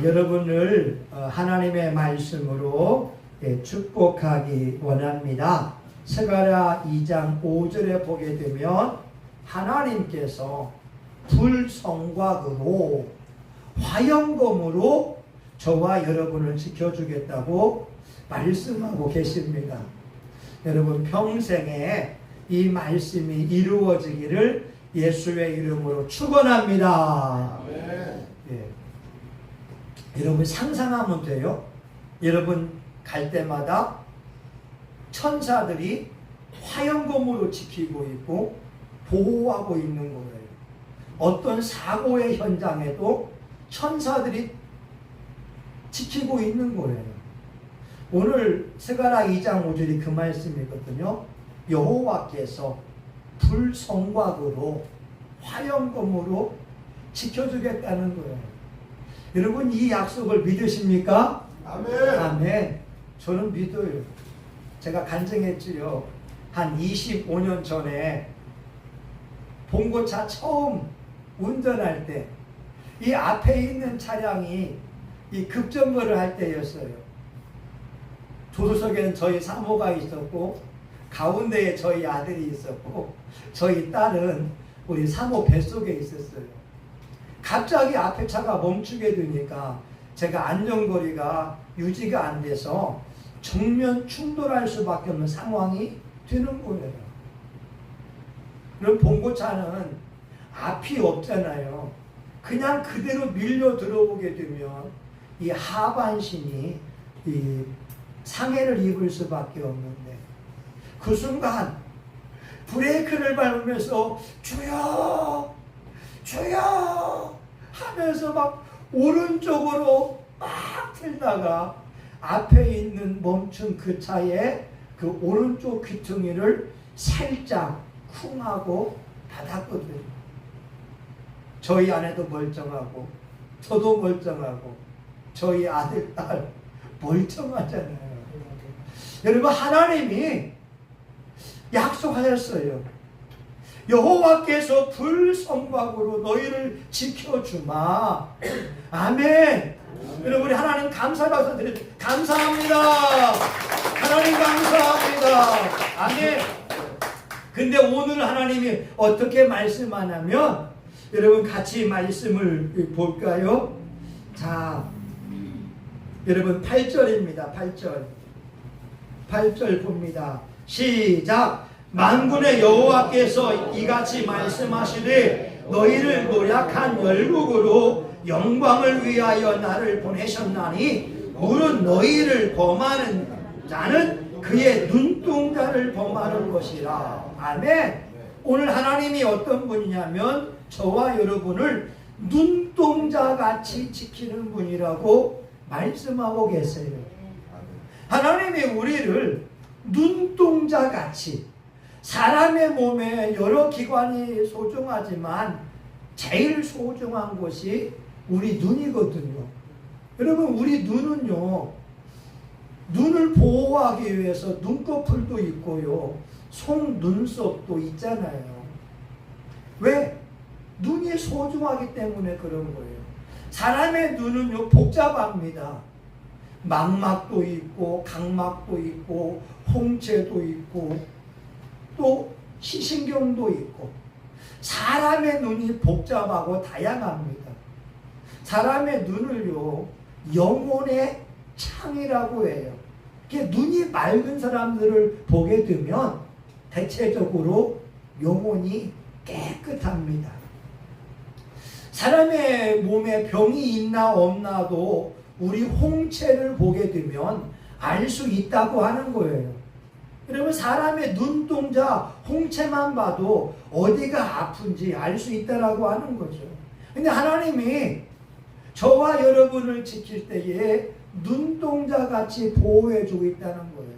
여러분을 하나님의 말씀으로 축복하기 원합니다. 스가랴 2장 5절에 보게 되면 하나님께서 불성곽으로 화영검으로 저와 여러분을 지켜주겠다고 말씀하고 계십니다. 여러분 평생에 이 말씀이 이루어지기를 예수의 이름으로 축원합니다. 예. 여러분 상상하면 돼요. 여러분 갈 때마다 천사들이 화영검으로 지키고 있고 보호하고 있는 거예요. 어떤 사고의 현장에도 천사들이 지키고 있는 거예요. 오늘 스가랴 2장 5절이 그 말씀이거든요. 여호와께서 불성곽으로 화영검으로 지켜주겠다는 거예요. 여러분 이 약속을 믿으십니까? 아멘. 아멘. 저는 믿어요. 제가 간증했지요. 한 25년 전에 봉고차 처음 운전할 때 이 앞에 있는 차량이 이 급정거를 할 때였어요. 조수석에는 저희 사모가 있었고 가운데에 저희 아들이 있었고 저희 딸은 우리 사모 뱃속에 있었어요. 갑자기 앞에 차가 멈추게 되니까 제가 안전거리가 유지가 안 돼서 정면 충돌할 수밖에 없는 상황이 되는 거예요. 그럼 봉고차는 앞이 없잖아요. 그냥 그대로 밀려 들어오게 되면 이 하반신이 이 상해를 입을 수밖에 없는데 그 순간 브레이크를 밟으면서 주여 주여 하면서 막 오른쪽으로 막 틀다가 앞에 있는 멈춘 그 차의 그 오른쪽 귀퉁이를 살짝 쿵 하고 닫았거든요. 저희 아내도 멀쩡하고 저도 멀쩡하고 저희 아들, 딸 멀쩡하잖아요. 여러분 하나님이 약속하셨어요. 여호와께서 불성곽으로 너희를 지켜주마. 아멘. 여러분 우리 하나님 감사 박수 드립니다. 감사합니다. 하나님 감사합니다. 아멘. 근데 오늘 하나님이 어떻게 말씀하냐면 여러분 같이 말씀을 볼까요? 자, 여러분 8절입니다. 8절 봅니다. 시작. 만군의 여호와께서 이같이 말씀하시되 너희를 노략한 열국으로 영광을 위하여 나를 보내셨나니 무릇 너희를 범하는 자는 그의 눈동자를 범하는 것이라. 아멘. 오늘 하나님이 어떤 분이냐면 저와 여러분을 눈동자같이 지키는 분이라고 말씀하고 계세요. 하나님이 우리를 눈동자같이, 사람의 몸에 여러 기관이 소중하지만 제일 소중한 것이 우리 눈이거든요. 여러분 우리 눈은요, 눈을 보호하기 위해서 눈꺼풀도 있고요, 속눈썹도 있잖아요. 왜? 눈이 소중하기 때문에 그런 거예요. 사람의 눈은요 복잡합니다. 망막도 있고 각막도 있고 홍채도 있고 또 시신경도 있고 사람의 눈이 복잡하고 다양합니다. 사람의 눈을요 영혼의 창이라고 해요. 눈이 맑은 사람들을 보게 되면 대체적으로 영혼이 깨끗합니다. 사람의 몸에 병이 있나 없나도 우리 홍채를 보게 되면 알 수 있다고 하는 거예요. 여러분 사람의 눈동자 홍채만 봐도 어디가 아픈지 알 수 있다라고 하는 거죠. 근데 하나님이 저와 여러분을 지킬 때에 눈동자같이 보호해주고 있다는 거예요.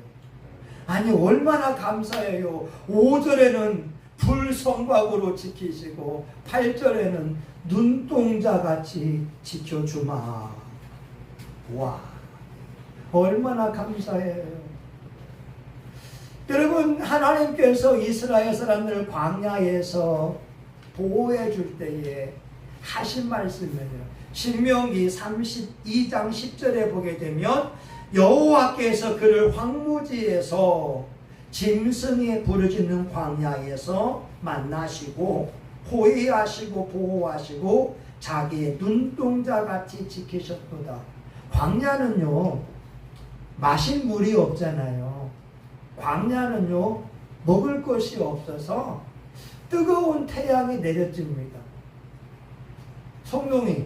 아니 얼마나 감사해요. 5절에는 불성곽으로 지키시고 8절에는 눈동자같이 지켜주마. 와, 얼마나 감사해요. 여러분 하나님께서 이스라엘 사람들을 광야에서 보호해 줄 때에 하신 말씀이에요. 신명기 32장 10절에 보게 되면 여호와께서 그를 황무지에서 짐승이 부르짖는 광야에서 만나시고 호위하시고 보호하시고 자기의 눈동자같이 지키셨도다. 광야는요 마실 물이 없잖아요. 광야는요 먹을 것이 없어서 뜨거운 태양이 내려집니다. 성동이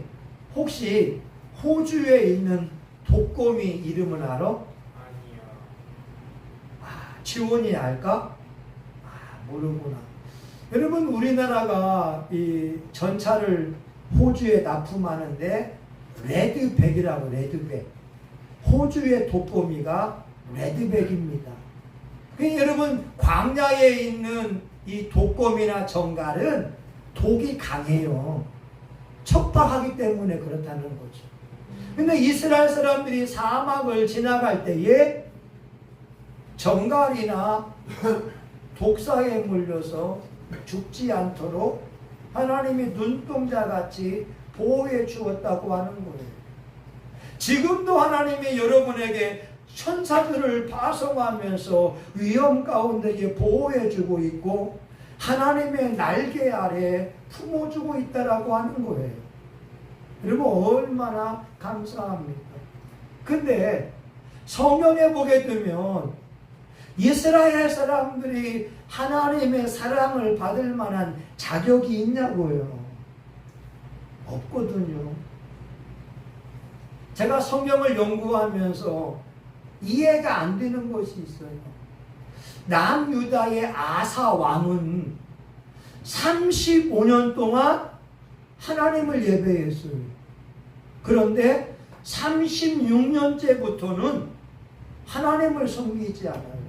혹시 호주에 있는 독거미 이름을 알아? 아니요. 지원이 알까? 모르구나. 여러분 우리나라가 이 전차를 호주에 납품하는데 레드백이라고 레드백. 호주의 독거미가 레드백입니다. 그러니까 여러분 광야에 있는 이 독거미나 정갈은 독이 강해요. 척박하기 때문에 그렇다는 거죠. 근데 이스라엘 사람들이 사막을 지나갈 때에 정갈이나 독사에 물려서 죽지 않도록 하나님이 눈동자같이 보호해 주었다고 하는 거예요. 지금도 하나님이 여러분에게 천사들을 파송하면서 위험 가운데 보호해 주고 있고 하나님의 날개 아래 품어주고 있다라고 하는 거예요. 여러분 얼마나 감사합니까? 근데 성경에 보게 되면 이스라엘 사람들이 하나님의 사랑을 받을 만한 자격이 있냐고요? 없거든요. 제가 성경을 연구하면서 이해가 안 되는 것이 있어요. 남유다의 아사 왕은 35년 동안 하나님을 예배했어요. 그런데 36년째부터는 하나님을 섬기지 않아요.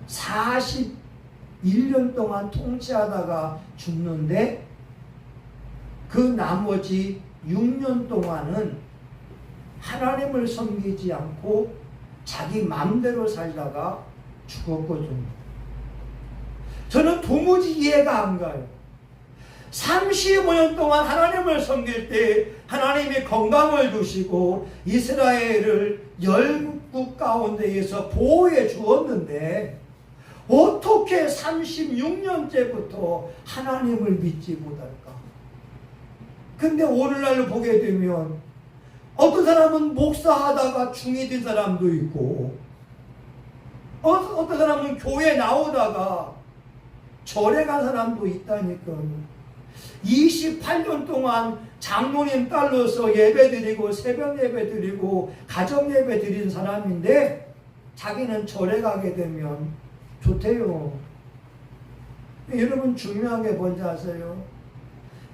41년 동안 통치하다가 죽는데 그 나머지 6년 동안은 하나님을 섬기지 않고 자기 마음대로 살다가 죽었거든요. 저는 도무지 이해가 안 가요. 35년 동안 하나님을 섬길 때 하나님이 건강을 주시고 이스라엘을 열국 가운데에서 보호해 주었는데 어떻게 36년째부터 하나님을 믿지 못할까? 근데 오늘날 보게 되면 어떤 사람은 목사하다가 중이 된 사람도 있고 어떤 사람은 교회 나오다가 절에 간 사람도 있다니까요. 28년 동안 장로님 딸로서 예배드리고 새벽 예배드리고 가정 예배드린 사람인데 자기는 절에 가게 되면 좋대요. 여러분 중요한 게 뭔지 아세요?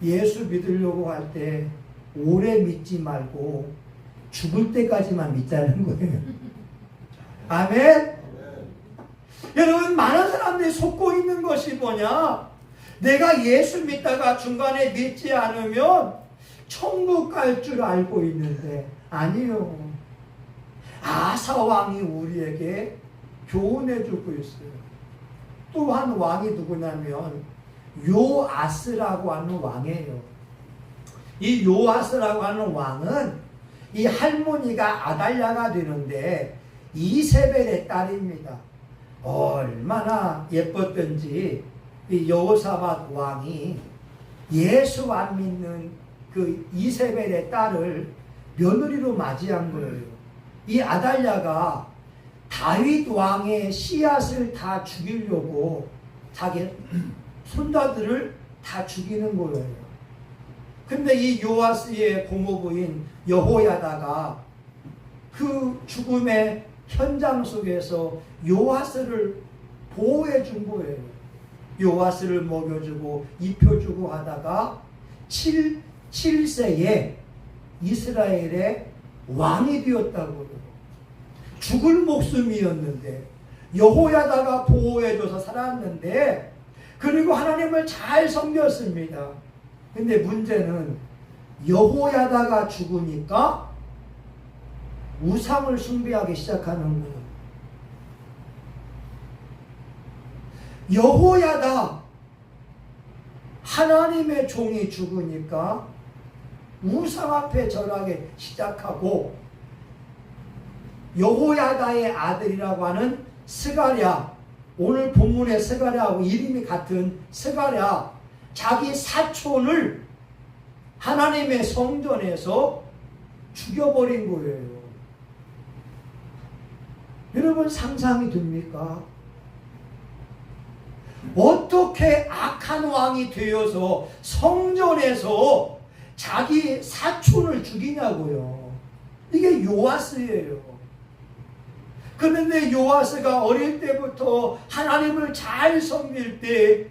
예수 믿으려고 할 때 오래 믿지 말고 죽을 때까지만 믿자는 거예요. 아멘? 여러분 많은 사람들이 속고 있는 것이 뭐냐? 내가 예수 믿다가 중간에 믿지 않으면 천국 갈 줄 알고 있는데 아니요. 아사 왕이 우리에게 교훈해 주고 있어요. 또 한 왕이 누구냐면 요아스라고 하는 왕이에요. 이 요아스라고 하는 왕은 이 할머니가 아달랴가 되는데 이세벨의 딸입니다. 얼마나 예뻤던지 이 여호사밧 왕이 예수 안 믿는 그 이세벨의 딸을 며느리로 맞이한 거예요. 이 아달랴가 다윗 왕의 씨앗을 다 죽이려고 자기 손자들을 다 죽이는 거예요. 근데 이 요아스의 고모부인 여호야다가 그 죽음의 현장 속에서 요아스를 보호해 준 거예요. 요아스를 먹여주고 입혀주고 하다가 7세에 이스라엘의 왕이 되었다고요. 죽을 목숨이었는데 여호야다가 보호해줘서 살았는데 그리고 하나님을 잘 섬겼습니다. 근데 문제는 여호야다가 죽으니까 우상을 숭배하기 시작하는 거예요. 여호야다 하나님의 종이 죽으니까 우상 앞에 절하기 시작하고 여호야다의 아들이라고 하는 스가랴, 오늘 본문의 스가랴하고 이름이 같은 스가랴, 자기 사촌을 하나님의 성전에서 죽여버린 거예요. 여러분 상상이 됩니까? 어떻게 악한 왕이 되어서 성전에서 자기 사촌을 죽이냐고요. 이게 요아스예요. 그런데 요아스가 어릴 때부터 하나님을 잘 섬길 때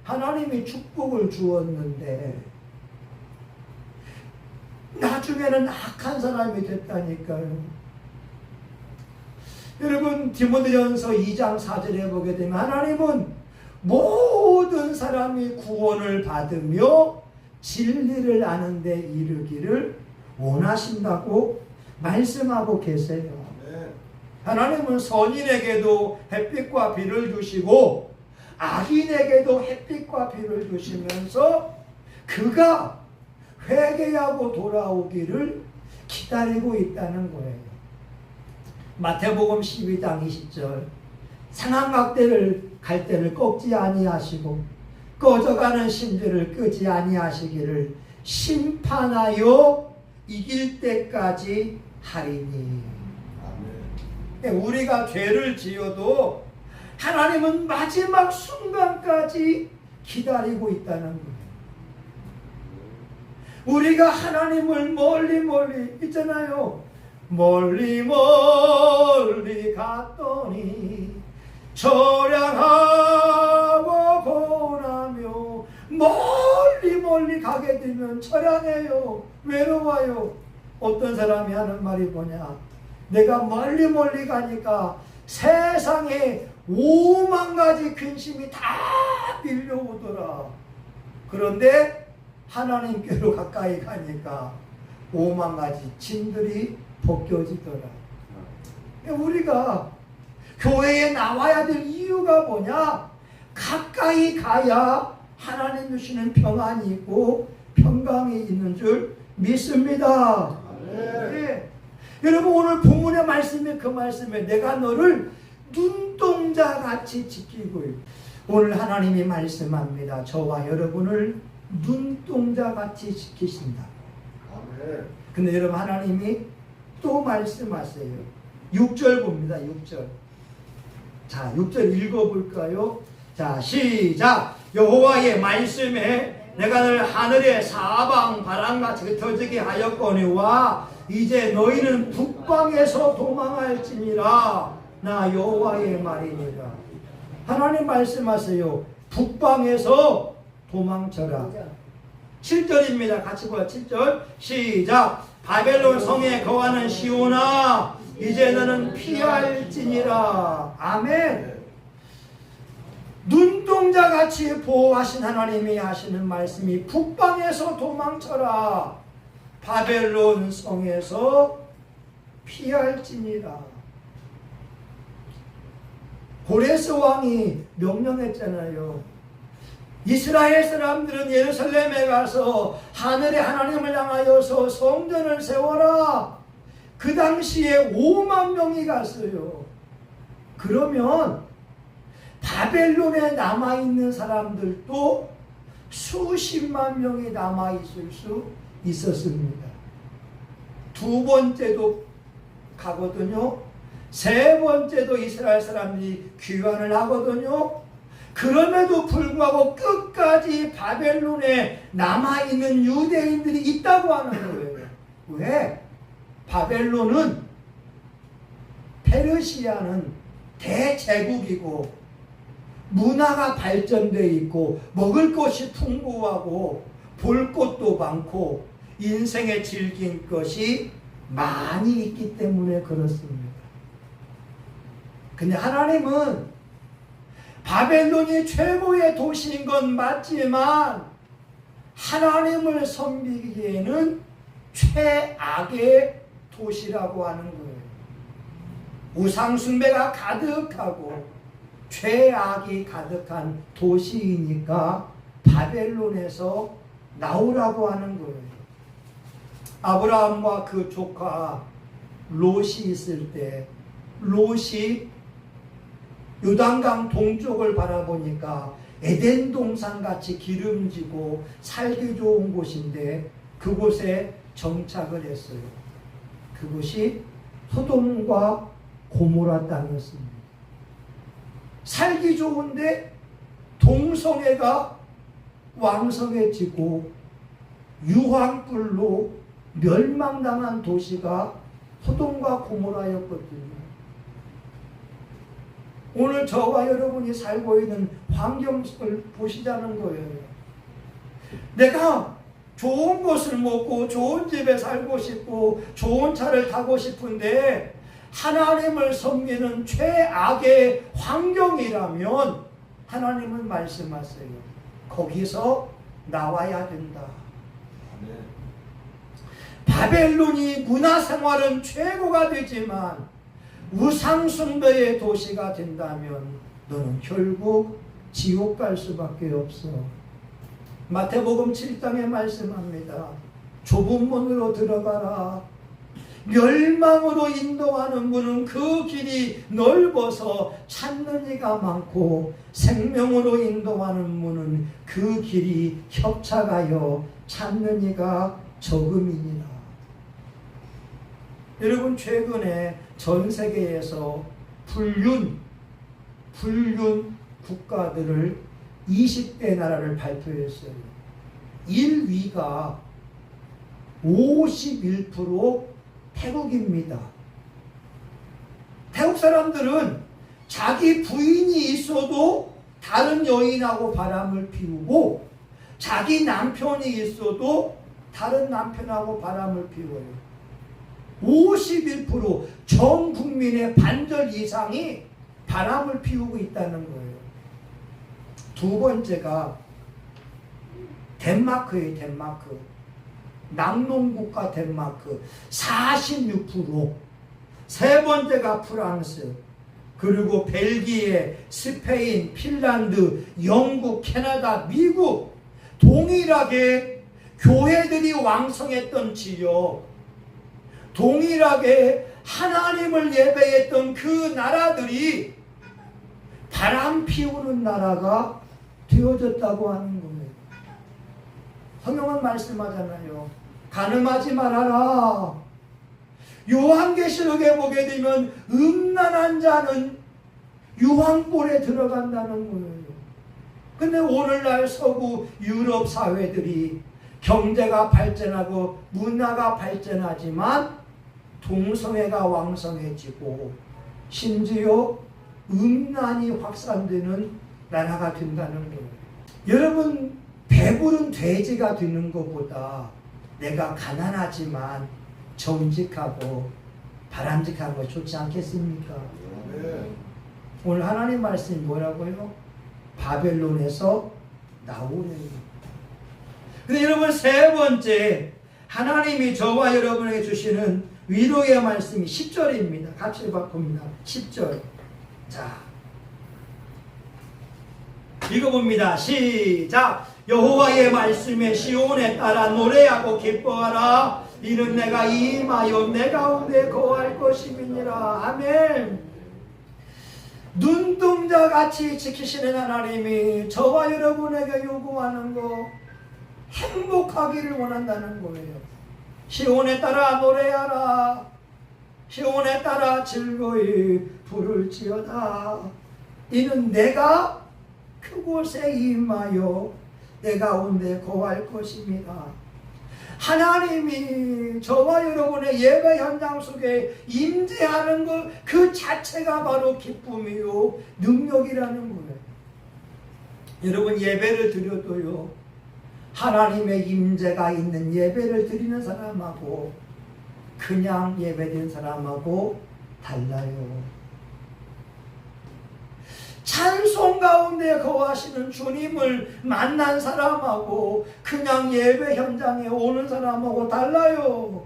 하나님이 축복을 주었는데 나중에는 악한 사람이 됐다니까요. 여러분 디모데전서 2장 4절에 보게 되면 하나님은 모든 사람이 구원을 받으며 진리를 아는 데 이르기를 원하신다고 말씀하고 계세요. 하나님은 선인에게도 햇빛과 비를 주시고 악인에게도 햇빛과 비를 주시면서 그가 회개하고 돌아오기를 기다리고 있다는 거예요. 마태복음 12장 20절 상한각대를 갈대를 꺾지 아니하시고 꺼져가는 심지를 끄지 아니하시기를 심판하여 이길 때까지 하리니. 우리가 죄를 지어도 하나님은 마지막 순간까지 기다리고 있다는 거예요. 우리가 하나님을 멀리 있잖아요. 멀리 갔더니 처량하고 고나며 멀리 가게 되면 처량해요. 외로워요. 어떤 사람이 하는 말이 뭐냐? 내가 멀리 가니까 세상에 5만 가지 근심이 다 밀려오더라. 그런데 하나님께로 가까이 가니까 5만 가지 짐들이 벗겨지더라. 우리가 교회에 나와야 될 이유가 뭐냐? 가까이 가야 하나님 주시는 평안이 있고 평강이 있는 줄 믿습니다. 네. 여러분 오늘 본문의 말씀에 그 말씀에 내가 너를 눈동자같이 지키고 있다. 오늘 하나님이 말씀합니다. 저와 여러분을 눈동자같이 지키신다. 근데 여러분 하나님이 또 말씀하세요. 6절 봅니다. 6절. 자 6절 읽어볼까요? 자 시작. 여호와의 말씀에 내가 늘 하늘의 사방 바람같이 흩어지게 하였거니와 이제 너희는 북방에서 도망할지니라. 나 여호와의 말이니라. 하나님 말씀하세요. 북방에서 도망쳐라. 7절입니다. 같이 봐요. 7절 시작. 바벨론 성에 거하는 시온아 이제 너는 피할지니라. 아멘. 눈동자같이 보호하신 하나님이 하시는 말씀이 북방에서 도망쳐라. 바벨론 성에서 피할지니라. 고레스 왕이 명령했잖아요. 이스라엘 사람들은 예루살렘에 가서 하늘의 하나님을 향하여서 성전을 세워라. 그 당시에 5만 명이 갔어요. 그러면 바벨론에 남아있는 사람들도 수십만 명이 남아있을 수 있었습니다. 두 번째도 가거든요. 세 번째도 이스라엘 사람들이 귀환을 하거든요. 그럼에도 불구하고 끝까지 바벨론에 남아있는 유대인들이 있다고 하는 거예요. 왜? 바벨론은 페르시아는 대제국이고 문화가 발전되어 있고 먹을 것이 풍부하고 볼 것도 많고 인생에 즐길 것이 많이 있기 때문에 그렇습니다. 근데 하나님은 바벨론이 최고의 도시인 건 맞지만 하나님을 섬기기에는 최악의 도시라고 하는 거예요. 우상숭배가 가득하고 죄악이 가득한 도시이니까 바벨론에서 나오라고 하는 거예요. 아브라함과 그 조카 롯이 있을 때 롯이 요단강 동쪽을 바라보니까 에덴 동산 같이 기름지고 살기 좋은 곳인데 그곳에 정착을 했어요. 그곳이 소돔과 고모라 땅이었습니다. 살기 좋은데 동성애가 왕성해지고 유황불로 멸망당한 도시가 소돔과 고모라였거든요. 오늘 저와 여러분이 살고 있는 환경을 보시자는 거예요. 내가 좋은 것을 먹고 좋은 집에 살고 싶고 좋은 차를 타고 싶은데 하나님을 섬기는 최악의 환경이라면 하나님은 말씀하세요. 거기서 나와야 된다. 바벨론이 문화생활은 최고가 되지만 우상숭배의 도시가 된다면 너는 결국 지옥 갈 수밖에 없어. 마태복음 7장에 말씀합니다. 좁은 문으로 들어가라. 멸망으로 인도하는 문은 그 길이 넓어서 찾는 이가 많고 생명으로 인도하는 문은 그 길이 협착하여 찾는 이가 적음이니라. 여러분, 최근에 전 세계에서 불륜 국가들을 20개 나라를 발표했어요. 1위가 51% 태국입니다. 태국 사람들은 자기 부인이 있어도 다른 여인하고 바람을 피우고 자기 남편이 있어도 다른 남편하고 바람을 피워요. 51% 전 국민의 반절 이상이 바람을 피우고 있다는 거예요. 두 번째가 덴마크예요. 덴마크. 낙농국가 덴마크 46%. 세 번째가 프랑스. 그리고 벨기에, 스페인, 핀란드, 영국, 캐나다, 미국. 동일하게 교회들이 왕성했던 지역, 동일하게 하나님을 예배했던 그 나라들이 바람 피우는 나라가 되어졌다고 하는 거예요. 성경은 말씀하잖아요. 간음하지 말아라. 요한계시록에 보게 되면 음란한 자는 유황불에 들어간다는 거예요. 근데 오늘날 서구 유럽 사회들이 경제가 발전하고 문화가 발전하지만 동성애가 왕성해지고 심지어 음란이 확산되는 나라가 된다는 거예요. 여러분, 배부른 돼지가 되는 것보다 내가 가난하지만 정직하고 바람직하고 좋지 않겠습니까? 오늘 하나님 말씀이 뭐라고요? 바벨론에서 나오래요. 근데 여러분, 세 번째 하나님이 저와 여러분에게 주시는 위로의 말씀이 10절입니다. 같이 봅니다. 10절. 자, 읽어봅니다. 시작. 여호와의 말씀에 시온에 따라 노래하고 기뻐하라. 이는 내가 임하여 내 가운데 거할 것임이니라. 아멘. 눈동자같이 지키시는 하나님이 저와 여러분에게 요구하는 거 행복하기를 원한다는 거예요. 시온에 따라 노래하라. 시온에 따라 즐거이 부를지어다. 이는 내가 그곳에 임하여 내 가운데 거할 것입니다. 하나님이 저와 여러분의 예배 현장 속에 임재하는 것 그 자체가 바로 기쁨이요 능력이라는 거예요. 여러분, 예배를 드려도요, 하나님의 임재가 있는 예배를 드리는 사람하고 그냥 예배드리는 사람하고 달라요. 찬송 가운데 거하시는 주님을 만난 사람하고 그냥 예배 현장에 오는 사람하고 달라요.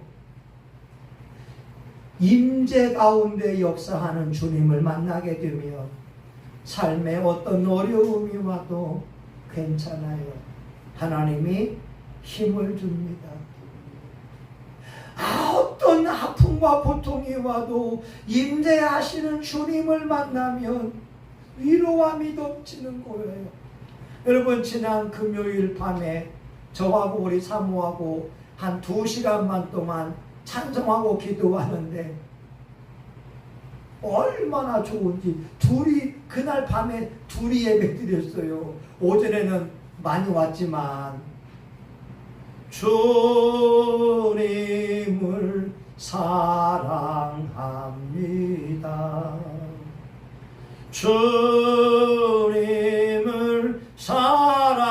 임재 가운데 역사하는 주님을 만나게 되면 삶에 어떤 어려움이 와도 괜찮아요. 하나님이 힘을 줍니다. 시험과 고통이 와도 임재하시는 주님을 만나면 위로함이 넘치는 거예요. 여러분, 지난 금요일 밤에 저하고 우리 사모하고 한 2시간만 동안 찬송하고 기도하는데 얼마나 좋은지, 그날 밤에 둘이 예배 드렸어요. 오전에는 많이 왔지만 주님을 사랑합니다. 주님을 사랑합니다.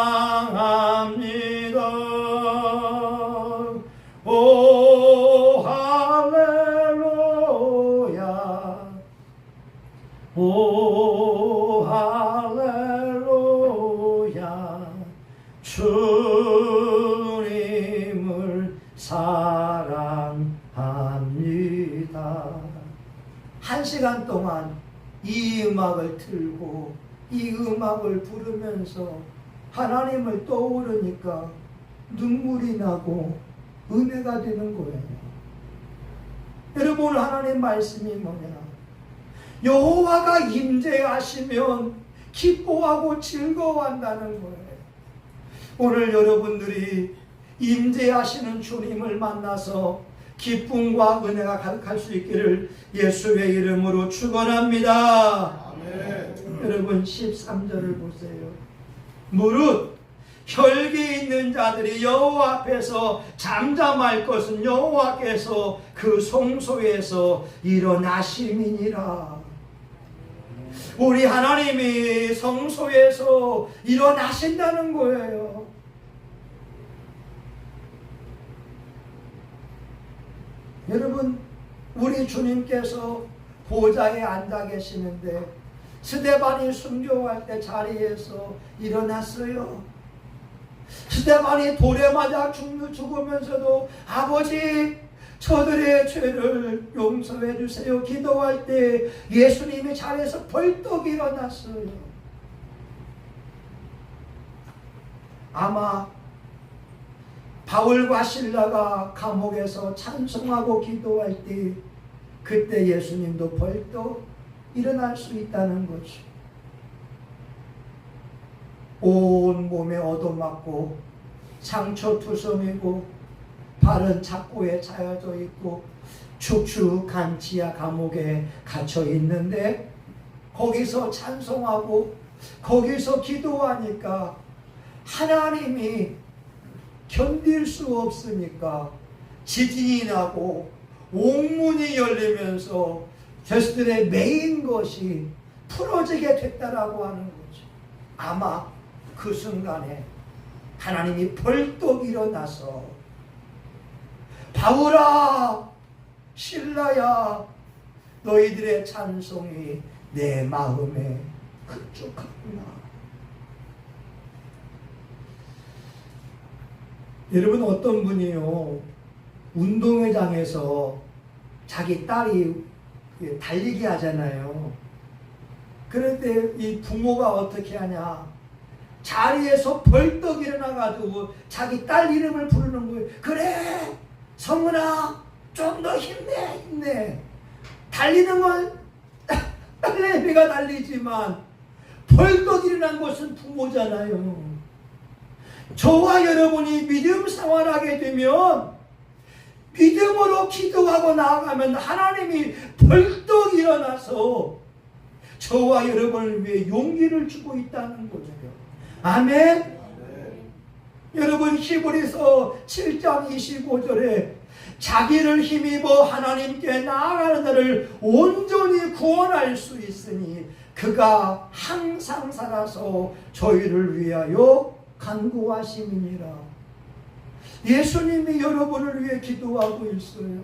오 할렐루야, 오 할렐루야, 주님을 사랑합니다. 1시간 동안 이 음악을 틀고 이 음악을 부르면서 하나님을 떠오르니까 눈물이 나고 은혜가 되는 거예요. 여러분, 하나님 말씀이 뭐냐? 여호와가 임재하시면 기뻐하고 즐거워한다는 거예요. 오늘 여러분들이 임재하시는 주님을 만나서 기쁨과 은혜가 가득할 수 있기를 예수의 이름으로 축원합니다. 아멘. 여러분, 13절을 보세요. 무릇 혈기 있는 자들이 여호와 앞에서 잠잠할 것은 여호와께서 그 성소에서 일어나심이니라. 우리 하나님이 성소에서 일어나신다는 거예요. 여러분, 우리 주님께서 보좌에 앉아 계시는데 스데반이 순교할 때 자리에서 일어났어요. 스데반이 돌에 맞아 죽으면서도 아버지, 저들의 죄를 용서해 주세요 기도할 때 예수님이 자리에서 벌떡 일어났어요. 아마 바울과 실라가 감옥에서 찬송하고 기도할 때 그때 예수님도 벌떡 일어날 수 있다는 거죠. 온 몸에 얻어맞고 상처투성이고 발은 착고에 차여져 있고 축축한 지하 감옥에 갇혀 있는데 거기서 찬송하고 거기서 기도하니까 하나님이 견딜 수 없으니까 지진이 나고 옥문이 열리면서 죄수들의 매인 것이 풀어지게 됐다라고 하는 거죠. 아마 그 순간에 하나님이 벌떡 일어나서 바울아, 실라야, 너희들의 찬송이 내 마음에 흡족하구나. 여러분, 어떤 분이요, 운동회장에서 자기 딸이 달리기 하잖아요. 그런데 이 부모가 어떻게 하냐, 자리에서 벌떡 일어나가지고 자기 딸 이름을 부르는 거예요. 그래, 성은아, 좀 더 힘내. 달리는 건 딸내미가 달리지만 벌떡 일어난 것은 부모잖아요. 저와 여러분이 믿음 생활하게 되면 믿음으로 기도하고 나아가면 하나님이 벌떡 일어나서 저와 여러분을 위해 용기를 주고 있다는 거죠. 아멘. 여러분, 히브리서 7장 25절에 자기를 힘입어 하나님께 나아가는 자를 온전히 구원할 수 있으니 그가 항상 살아서 저희를 위하여 간구하심이니라. 예수님이 여러분을 위해 기도하고 있어요.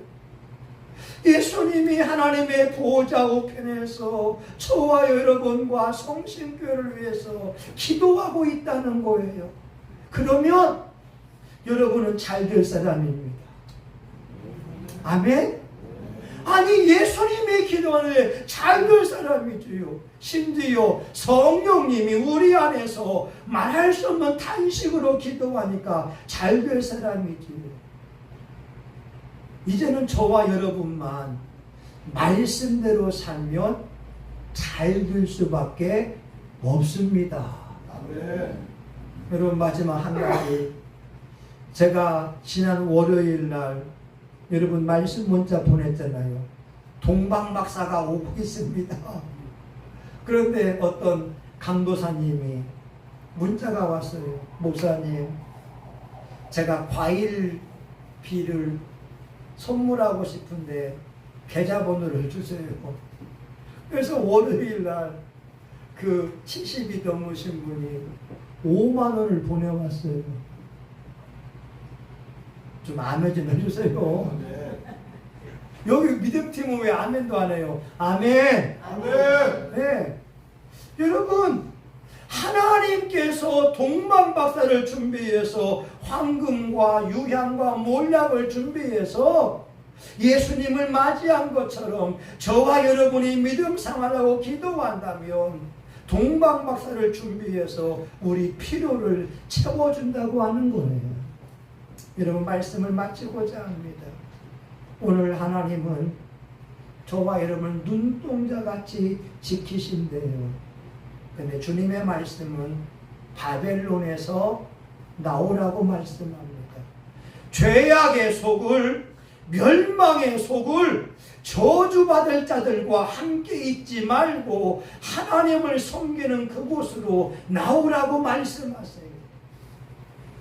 예수님이 하나님의 보호자 우편에서 저와 여러분과 성신교회를 위해서 기도하고 있다는 거예요. 그러면 여러분은 잘 될 사람입니다. 아멘? 아니, 예수님이 기도하는데 잘 될 사람이지요. 심지어 성령님이 우리 안에서 말할 수 없는 탄식으로 기도하니까 잘 될 사람이지요. 이제는 저와 여러분만 말씀대로 살면 잘 될 수밖에 없습니다. 여러분, 마지막 한 가지, 제가 지난 월요일 날 여러분 말씀 문자 보냈잖아요. 동방박사가 오고 있습니다. 그런데 어떤 강도사님이 문자가 왔어요. 목사님, 제가 과일비를 선물하고 싶은데 계좌번호를 주세요. 그래서 월요일 날 그 70이 넘으신 분이 5만 원을 보내왔어요. 좀 아멘 좀 해주세요. 여기 믿음팀은 왜 아멘도 안 해요? 아멘. 아멘. 네. 여러분, 하나님께서 동방박사를 준비해서 황금과 유향과 몰약을 준비해서 예수님을 맞이한 것처럼 저와 여러분이 믿음 생활하고 기도한다면 동방박사를 준비해서 우리 필요를 채워준다고 하는 거예요. 여러분, 말씀을 마치고자 합니다. 오늘 하나님은 저와 여러분을 눈동자같이 지키신대요. 근데 주님의 말씀은 바벨론에서 나오라고 말씀합니다. 죄악의 속을, 멸망의 속을 저주받을 자들과 함께 있지 말고 하나님을 섬기는 그곳으로 나오라고 말씀하세요.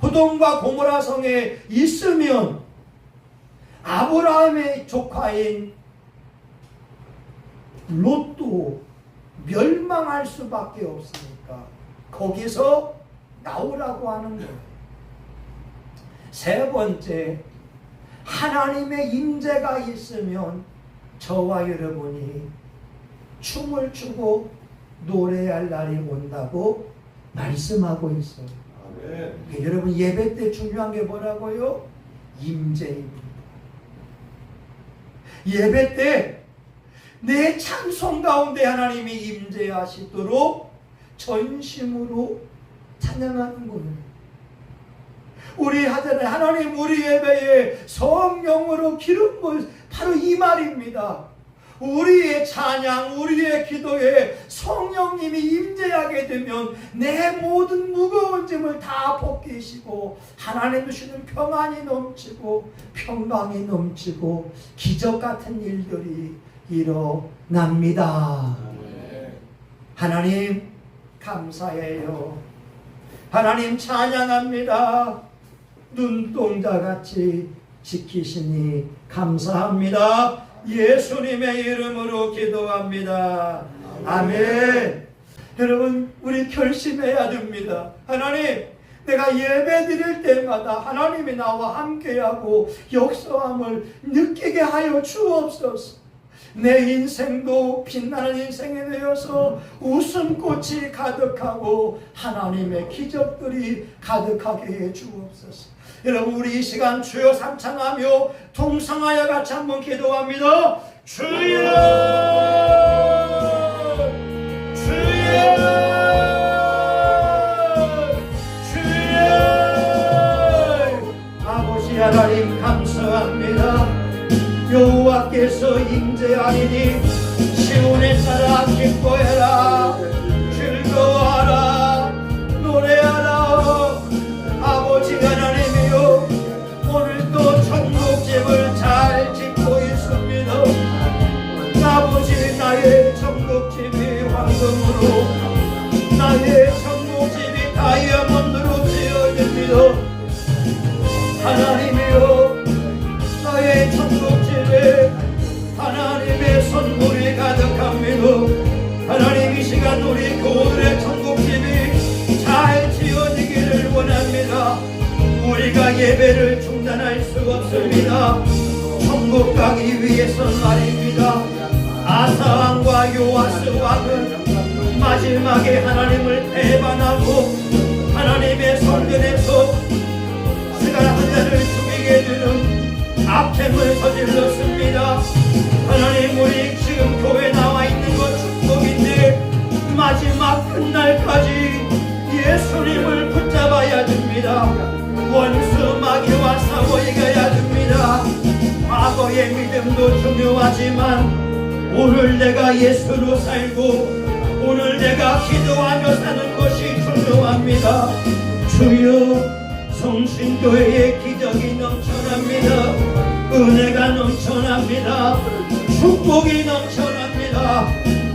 소돔과 고모라 성에 있으면 아브라함의 조카인 롯도 멸망할 수밖에 없으니까 거기서 나오라고 하는 거예요. 세 번째, 하나님의 임재가 있으면 저와 여러분이 춤을 추고 노래할 날이 온다고 말씀하고 있어요. 아멘. 여러분, 예배 때 중요한 게 뭐라고요? 임재입니다. 예배 때 내 찬송 가운데 하나님이 임재하시도록 전심으로 찬양하는 거예요. 우리 하잖아요. 하나님, 우리 예배에 성령으로 기름 부으, 바로 이 말입니다. 우리의 찬양, 우리의 기도에 성령님이 임재하게 되면 내 모든 무거운 짐을 다 벗기시고 하나님 주시는 평안이 넘치고 평강이 넘치고 기적 같은 일들이 일어납니다. 하나님 감사해요. 하나님 찬양합니다. 눈동자같이 지키시니 감사합니다. 예수님의 이름으로 기도합니다. 아멘. 여러분, 우리 결심해야 됩니다. 하나님, 내가 예배 드릴 때마다 하나님이 나와 함께하고 역사함을 느끼게 하여 주옵소서. 내 인생도 빛나는 인생이 되어서 웃음꽃이 가득하고 하나님의 기적들이 가득하게 해 주옵소서. 여러분, 우리 이 시간 주여 삼창하며 동성하여 같이 한번 기도합니다. 주여, 주여, 주여. 아버지 하나님 감사합니다. 여호와께서 임재하리니 시온에 따라 기뻐해라, 즐거워하라, 노래하라. 아버지 하나님이여, 오늘도 천국집을 잘 짓고 있습니다. 아버지, 나의 천국집이 황금으로, 나의 천국집이 다이아몬드로 지어집니다. 하나님이여, 나의 천국집에 하나님의 선물이 가득합니다. 하나님, 이 시간 우리 교우들의 천국집이 잘 지어지기를 원합니다. 우리가 예배를 중단할 수 없습니다. 천국 가기 위해선 말입니다. 아사왕과 요아스 왕은 마지막에 하나님을 배반하고 하나님의 성전에서 스갈 한 잔을 죽이게 되는 악행을 저질렀습니다. 하나님, 우리 지금 교회 나와 있는 것 축복인데 마지막 끝날까지 예수님을 붙잡아야 됩니다. 원수 마귀와 싸워 이겨야 됩니다. 과거의 믿음도 중요하지만 오늘 내가 예수로 살고 오늘 내가 기도하며 사는 것이 중요합니다. 주여, 성신교회의 기적이 넘쳐납니다. 은혜가 넘쳐납니다. 축복이 넘쳐납니다.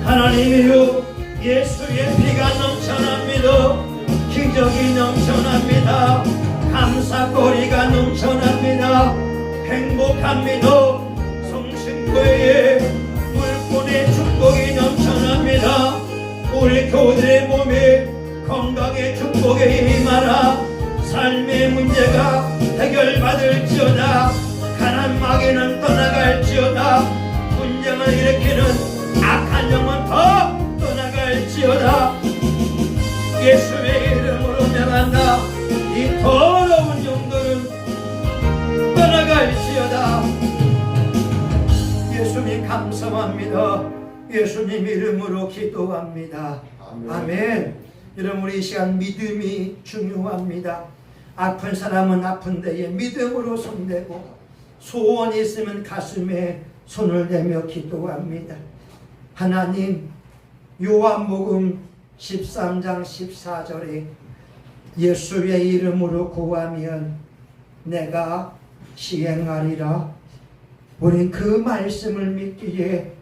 하나님이여, 예수의 피가 넘쳐납니다. 기적이 넘쳐납니다. 감사거리가 넘쳐납니다. 행복합니다. 성신교회의 물권의 축복이 넘쳐납니다. 우리 교우들의 몸에 건강의 축복에 임하라. 삶의 문제가 해결받을지어다. 가난 마귀는 떠나갈지어다. 분쟁을 일으키는 악한 영은 더 떠나갈지어다. 예수의 이름으로 명한다. 이 더러운 영들은 떠나갈지어다. 예수님 감사합니다. 예수님 이름으로 기도합니다. 아멘. 여러분, 우리 이 시간 믿음이 중요합니다. 아픈 사람은 아픈 데에 믿음으로 손대고 소원이 있으면 가슴에 손을 대며 기도합니다. 하나님, 요한복음 13장 14절에 예수의 이름으로 구하면 내가 시행하리라. 우린 그 말씀을 믿기에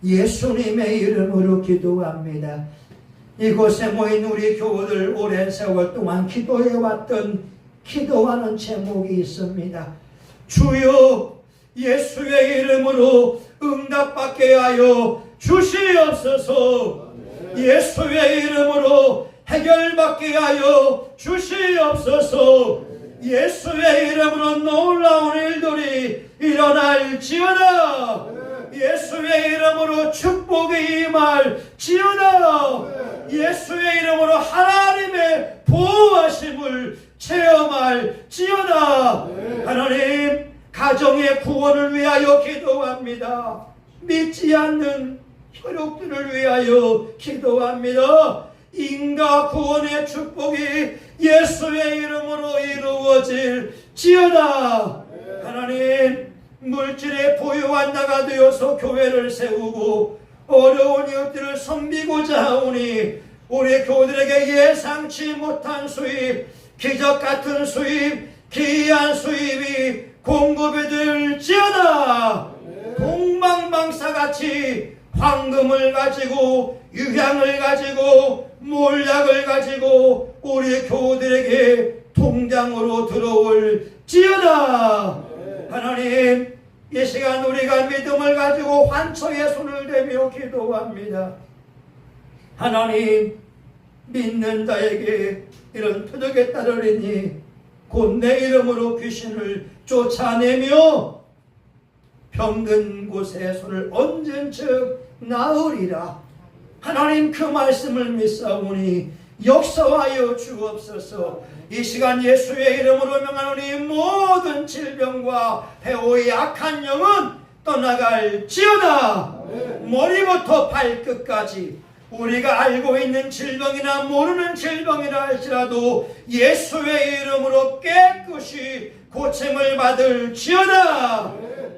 예수님의 이름으로 기도합니다. 이곳에 모인 우리 교우들 오랜 세월 동안 기도해왔던 기도하는 제목이 있습니다. 주여, 예수의 이름으로 응답받게 하여 주시옵소서. 예수의 이름으로 해결받게 하여 주시옵소서. 예수의 이름으로 놀라운 일들이 일어날지어다. 예수의 이름으로 축복이 임할지어다. 예수의 이름으로 하나님의 보호하심을 체험할지어다. 하나님, 가정의 구원을 위하여 기도합니다. 믿지 않는 혈육들을 위하여 기도합니다. 인과 구원의 축복이 예수의 이름으로 이루어질지어다. 하나님, 물질의 보유한 나가 되어서 교회를 세우고 어려운 이웃들을 섬기고자 하오니 우리 교우들에게 예상치 못한 수입, 기적 같은 수입, 기이한 수입이 공급이 될지어다. 공방방사같이 황금을 가지고 유향을 가지고 몰약을 가지고 우리 교우들에게 통장으로 들어올지어다. 하나님, 이 시간 우리가 믿음을 가지고 환초에 손을 대며 기도합니다. 하나님, 믿는 자에게 이런 표적에 따르리니 곧 내 이름으로 귀신을 쫓아내며 병든 곳에 손을 얹은 즉 나으리라. 하나님, 그 말씀을 믿사오니 역사하여 주옵소서. 이 시간 예수의 이름으로 명하노니 모든 질병과 배후의 악한 영은 떠나갈지어다. 머리부터 발끝까지 우리가 알고 있는 질병이나 모르는 질병이라 할지라도 예수의 이름으로 깨끗이 고침을 받을지어다.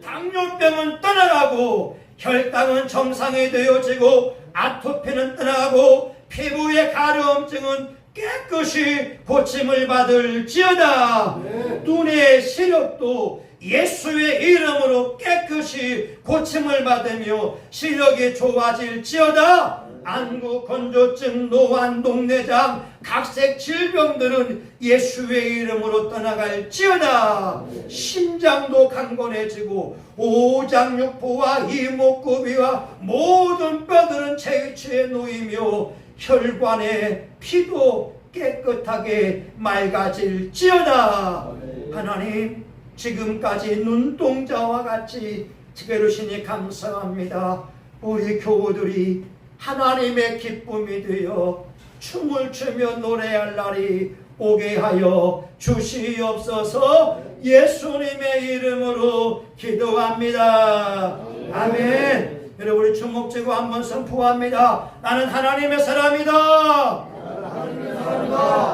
당뇨병은 떠나가고 혈당은 정상이 되어지고 아토피는 떠나가고 피부의 가려움증은 깨끗이 고침을 받을지어다. 눈의 시력도 예수의 이름으로 깨끗이 고침을 받으며 시력이 좋아질지어다. 안구, 건조증, 노안, 녹내장, 각색 질병들은 예수의 이름으로 떠나갈지어다. 심장도 강건해지고 오장육부와 이목구비와 모든 뼈들은 체위치에 놓이며 혈관의 피도 깨끗하게 맑아질지어다. 하나님, 지금까지 눈동자와 같이 지켜주시니 감사합니다. 우리 교우들이 하나님의 기쁨이 되어 춤을 추며 노래할 날이 오게 하여 주시옵소서. 예수님의 이름으로 기도합니다. 아멘. 여러분, 우리 주목 쥐고 한번 선포합니다. 나는 하나님의 사람이다.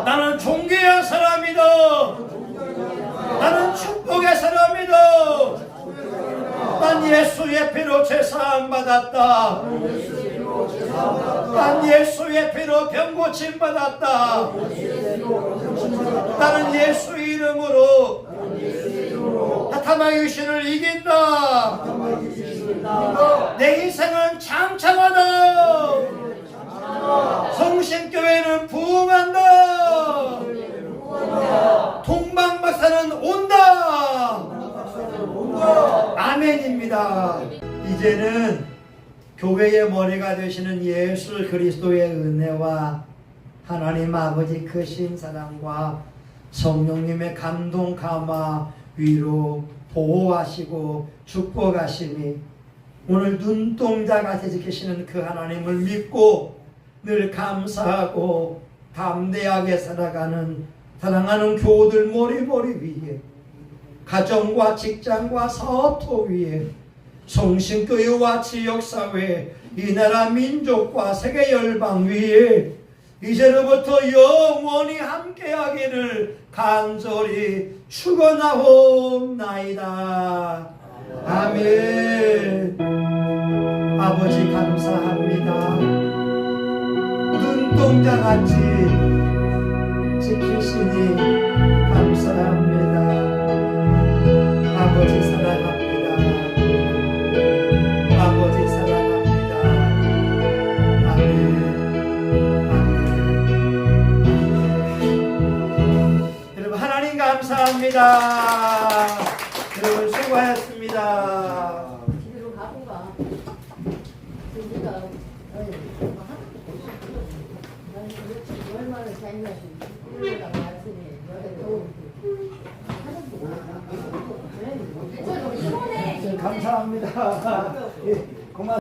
나는 존귀한 사람이다. 나는 축복의 사람이다. 난 예수의 피로 죄사함 받았다. 난 예수의 피로 병 고침 받았다. 나는 예수 이름으로 사탄의 귀신을 이긴다. 내 인생은 창창하다. 성신교회는 부흥한다. 동방박사는 온다. 아멘입니다. 이제는 교회의 머리가 되시는 예수 그리스도의 은혜와 하나님 아버지 크신 사랑과 성령님의 감동 감화 위로 보호하시고 축복하심이 오늘 눈동자같이 계시는 그 하나님을 믿고 늘 감사하고 담대하게 살아가는 사랑하는 교우들 머리 위에 가정과 직장과 사업토 위에 성신교회와 지역사회 이 나라 민족과 세계 열방 위에 이제로부터 영원히 함께하기를 간절히 축원하옵나이다. 아멘. 아버지 감사합니다. 눈동자같이 지키시니 감사합니다. 아버지 사랑합니다. 아버지 사랑합니다. 아멘. 여러분 하나님 감사합니다. 여러분 수고하셨습니다. 집으로 가고 가. 얼마나 잘나시 감사합니다.